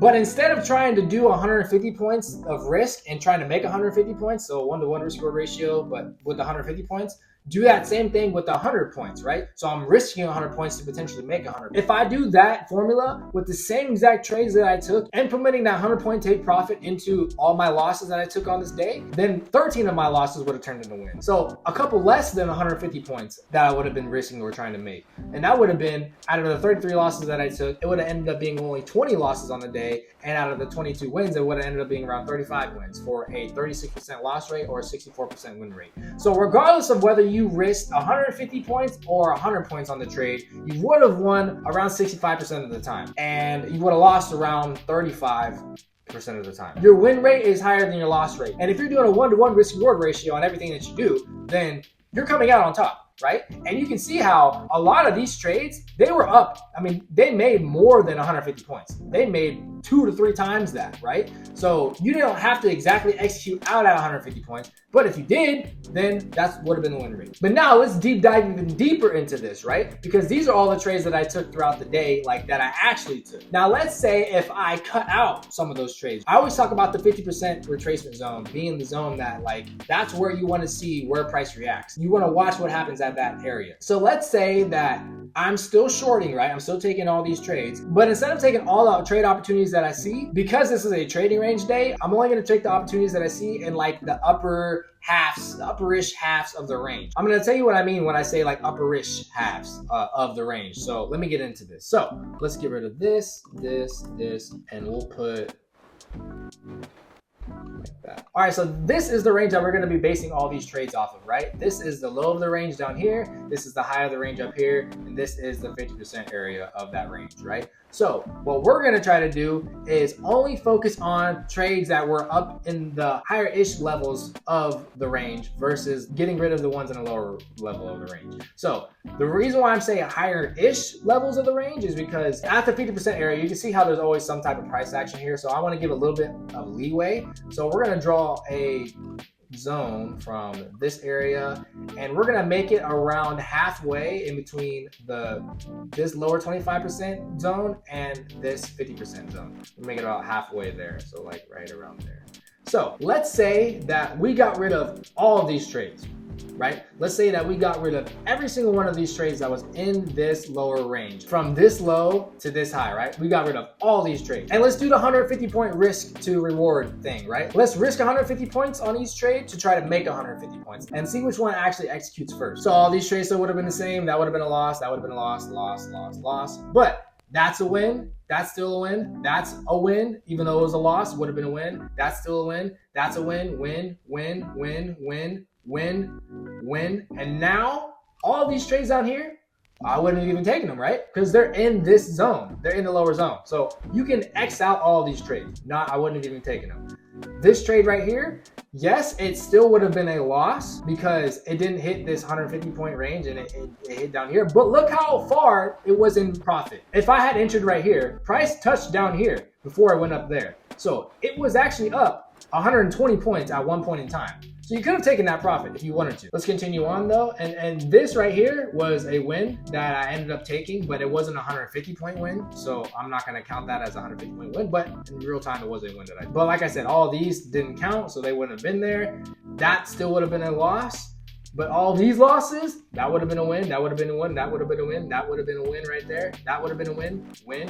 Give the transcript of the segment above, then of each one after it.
But instead of trying to do 150 points of risk and trying to make 150 points, so 1-to-1 risk reward ratio, but with 150 points, do that same thing with 100 points, right? So I'm risking 100 points to potentially make 100. If I do that formula with the same exact trades that I took, implementing that 100 point take profit into all my losses that I took on this day, then 13 of my losses would have turned into wins. So a couple less than 150 points that I would have been risking or trying to make. And that would have been, out of the 33 losses that I took, it would have ended up being only 20 losses on the day. And out of the 22 wins, it would have ended up being around 35 wins for a 36% loss rate or a 64% win rate. So regardless of whether you risked 150 points or 100 points on the trade, you would have won around 65% of the time. And you would have lost around 35% of the time. Your win rate is higher than your loss rate. And if you're doing a 1-to-1 risk reward ratio on everything that you do, then you're coming out on top, right? And you can see how a lot of these trades, they were up. I mean, they made more than 150 points. They made 2 to 3 times that, right? So you don't have to exactly execute out at 150 points, but if you did, then that would have been the win rate. But now let's deep dive even deeper into this, right? Because these are all the trades that I took throughout the day, like that I actually took. Now let's say if I cut out some of those trades. I always talk about the 50% retracement zone being the zone that, like, that's where you want to see where price reacts. You want to watch what happens at that area. So let's say that I'm still shorting, right? I'm still taking all these trades, but instead of taking all the trade opportunities that I see, because this is a trading range day, I'm only going to take the opportunities that I see in like the upperish halves of the range. I'm going to tell you what I mean when I say like upperish halves of the range. So let me get into this. So let's get rid of this, and we'll put like that. All right, so this is the range that we're going to be basing all these trades off of, right? This is the low of the range down here, this is the high of the range up here, and this is the 50% area of that range, right? So what we're going to try to do is only focus on trades that were up in the higher-ish levels of the range versus getting rid of the ones in the lower level of the range. So the reason why I'm saying higher-ish levels of the range is because at the 50% area, you can see how there's always some type of price action here. So I want to give a little bit of leeway. So we're going to draw a zone from this area, and we're gonna make it around halfway in between this lower 25% zone and this 50% zone. We'll make it about halfway there, so like right around there. So let's say that we got rid of all of these trades, right? Let's say that we got rid of every single one of these trades that was in this lower range, from this low to this high, right? We got rid of all these trades. And let's do the 150 point risk to reward thing, right? Let's risk 150 points on each trade to try to make 150 points and see which one actually executes first. So all these trades still would have been the same. That would have been a loss. That would have been a loss, loss. But that's a win. That's still a win. That's a win. Even though it was a loss, it would have been a win. That's still a win. That's a win. Win. And now all these trades down here, I wouldn't have even taken them, right? Because they're in this zone. They're in the lower zone. So you can X out all these trades. I wouldn't have even taken them. This trade right here, yes, it still would have been a loss because it didn't hit this 150 point range and it hit down here. But look how far it was in profit. If I had entered right here, price touched down here before it went up there. So it was actually up 120 points at one point in time. So you could have taken that profit if you wanted to. Let's continue on though. And this right here was a win that I ended up taking, but it wasn't a 150 point win. So I'm not going to count that as a 150 point win, but in real time, it was a win that but like I said, all these didn't count. So they wouldn't have been there. That still would have been a loss. But all these losses, that would have been a win. That would have been a win. That would have been a win. That would have been a win right there. That would have been a win. Win.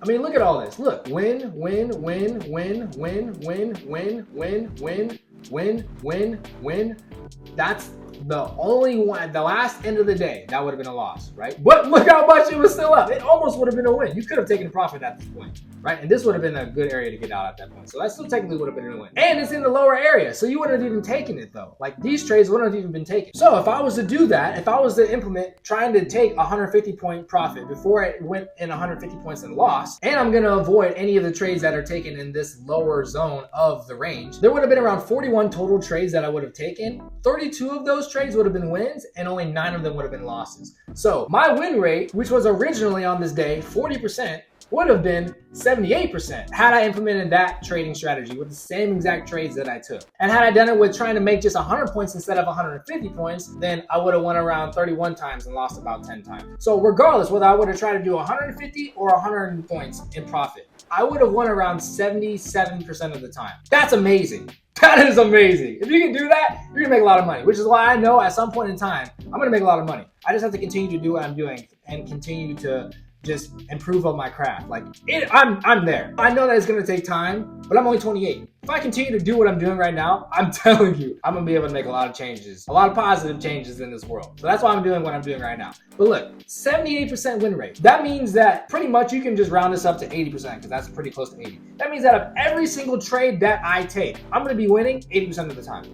I mean, look at all this. Look, win. That's the only one, the last end of the day, that would have been a loss, right? But look how much it was still up. It almost would have been a win. You could have taken a profit at this point, right? And this would have been a good area to get out at that point. So that still technically would have been a win. And it's in the lower area, so you wouldn't have even taken it though. Like these trades wouldn't have even been taken. So if I was to do that, if I was to implement trying to take 150 point profit before it went in 150 points and loss, and I'm gonna avoid any of the trades that are taken in this lower zone of the range, there would have been around 41 total trades that I would have taken. 32 of those trades would have been wins, and only 9 of them would have been losses. So my win rate, which was originally on this day 40%, would have been 78% had I implemented that trading strategy with the same exact trades that I took. And had I done it with trying to make just 100 points instead of 150 points, then I would have won around 31 times and lost about 10 times. So regardless, whether I would have tried to do 150 or 100 points in profit, I would have won around 77% of the time. That's amazing. That is amazing. If you can do that, you're gonna make a lot of money, which is why I know at some point in time, I'm gonna make a lot of money. I just have to continue to do what I'm doing and continue to just improve on my craft. I'm there. I know that it's gonna take time, but I'm only 28. If I continue to do what I'm doing right now, I'm telling you, I'm gonna be able to make a lot of changes, a lot of positive changes in this world. So that's why I'm doing what I'm doing right now. But look, 78% win rate. That means that pretty much you can just round this up to 80% because that's pretty close to 80. That means that of every single trade that I take, I'm gonna be winning 80% of the time.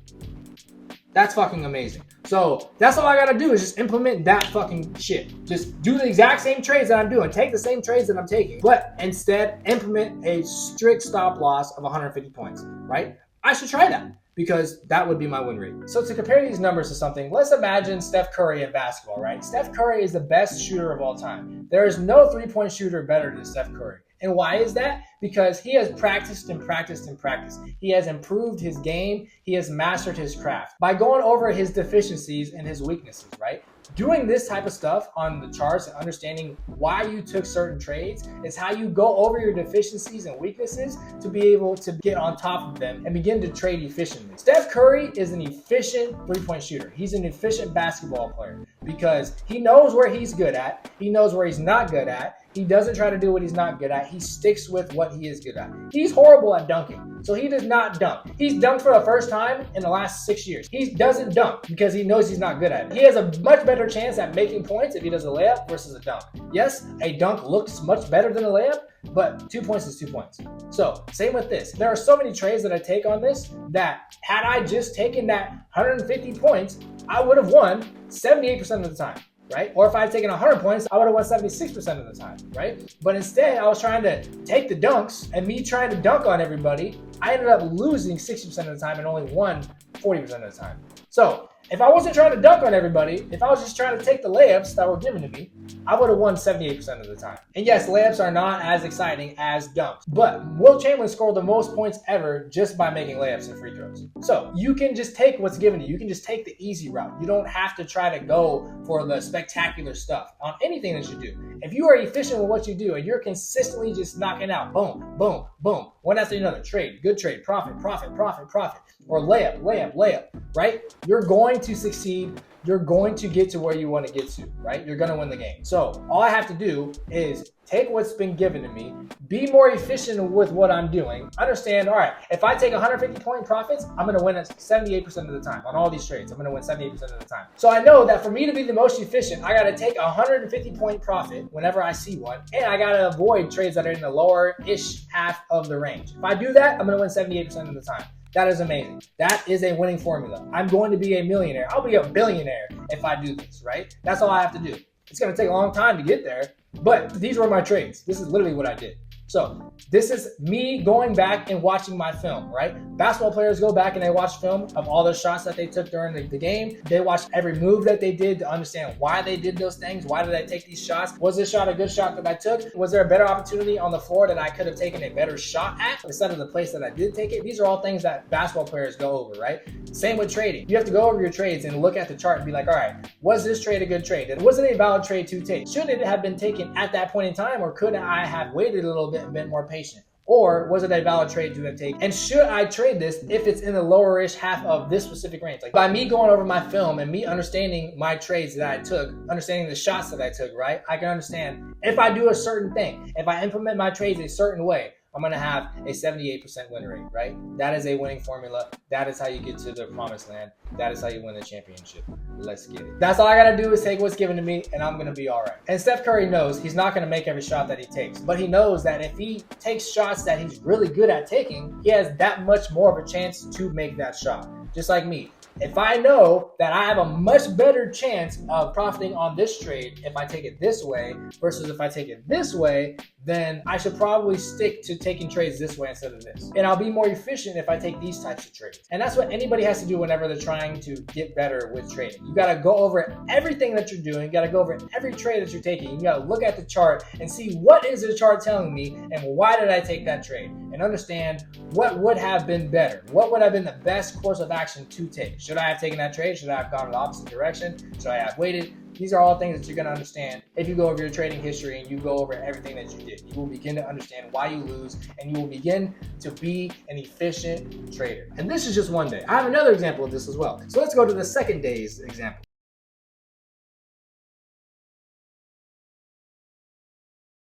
That's fucking amazing. So that's all I gotta do is just implement that fucking shit. Just do the exact same trades that I'm doing. Take the same trades that I'm taking, but instead implement a strict stop loss of 150 points, right? I should try that because that would be my win rate. So to compare these numbers to something, let's imagine Steph Curry in basketball, right? Steph Curry is the best shooter of all time. There is no three-point shooter better than Steph Curry. And why is that? Because he has practiced and practiced and practiced. He has improved his game. He has mastered his craft by going over his deficiencies and his weaknesses, right? Doing this type of stuff on the charts and understanding why you took certain trades is how you go over your deficiencies and weaknesses to be able to get on top of them and begin to trade efficiently. Steph Curry is an efficient three-point shooter. He's an efficient basketball player because he knows where he's good at. He knows where he's not good at. He doesn't try to do what he's not good at. He sticks with what he is good at. He's horrible at dunking, so he does not dunk. He's dunked for the first time in the last 6 years. He doesn't dunk because he knows he's not good at it. He has a much better chance at making points if he does a layup versus a dunk. Yes, a dunk looks much better than a layup, but 2 points is 2 points. So same with this. There are so many trades that I take on this that had I just taken that 150 points, I would have won 78% of the time. Right? Or if I had taken 100 points, I would have won 76% of the time, right? But instead, I was trying to take the dunks, and me trying to dunk on everybody, I ended up losing 60% of the time and only won 40% of the time. So if I wasn't trying to dunk on everybody, if I was just trying to take the layups that were given to me, I would have won 78% of the time. And yes, layups are not as exciting as dunks, but Will Chamberlain scored the most points ever just by making layups and free throws. So you can just take what's given to you. You can just take the easy route. You don't have to try to go for the spectacular stuff on anything that you do. If you are efficient with what you do and you're consistently just knocking out, boom, boom, boom, one after another, trade, good trade, profit, profit, profit, profit, or layup, layup, layup, right? You're going to succeed. You're going to get to where you want to get to, right? You're going to win the game. So all I have to do is take what's been given to me, be more efficient with what I'm doing, understand, all right, if I take 150 point profits, I'm going to win 78% of the time on all these trades. I'm going to win 78% of the time. So I know that for me to be the most efficient, I got to take 150 point profit whenever I see one, and I got to avoid trades that are in the lower-ish half of the range. If I do that, I'm going to win 78% of the time. That is amazing. That is a winning formula. I'm going to be a millionaire. I'll be a billionaire if I do this, right? That's all I have to do. It's going to take a long time to get there, but these were my trades. This is literally what I did. So this is me going back and watching my film, right? Basketball players go back and they watch film of all the shots that they took during the game. They watch every move that they did to understand why they did those things. Why did I take these shots? Was this shot a good shot that I took? Was there a better opportunity on the floor that I could have taken a better shot at instead of the place that I did take it? These are all things that basketball players go over, right? Same with trading. You have to go over your trades and look at the chart and be like, all right, was this trade a good trade? And was it a valid trade to take? Should it have been taken at that point in time, or could I have waited a little bit and been more patient? Or was it a valid trade to have taken? And should I trade this if it's in the lower-ish half of this specific range? Like by me going over my film and me understanding my trades that I took, understanding the shots that I took, right? I can understand if I do a certain thing, if I implement my trades a certain way, I'm going to have a 78% win rate, right? That is a winning formula. That is how you get to the promised land. That is how you win the championship. Let's get it. That's all I got to do is take what's given to me, and I'm going to be all right. And Steph Curry knows he's not going to make every shot that he takes, but he knows that if he takes shots that he's really good at taking, he has that much more of a chance to make that shot. Just like me. If I know that I have a much better chance of profiting on this trade if I take it this way versus if I take it this way, then I should probably stick to taking trades this way instead of this. And I'll be more efficient if I take these types of trades. And that's what anybody has to do whenever they're trying to get better with trading. You got to go over everything that you're doing. You got to go over every trade that you're taking. You got to look at the chart and see what is the chart telling me and why did I take that trade, and understand what would have been better. What would have been the best course of action to take? Should I have taken that trade? Should I have gone in the opposite direction? Should I have waited? These are all things that you're going to understand if you go over your trading history and you go over everything that you did. You will begin to understand why you lose, and you will begin to be an efficient trader. And this is just one day. I have another example of this as well. So let's go to the second day's example.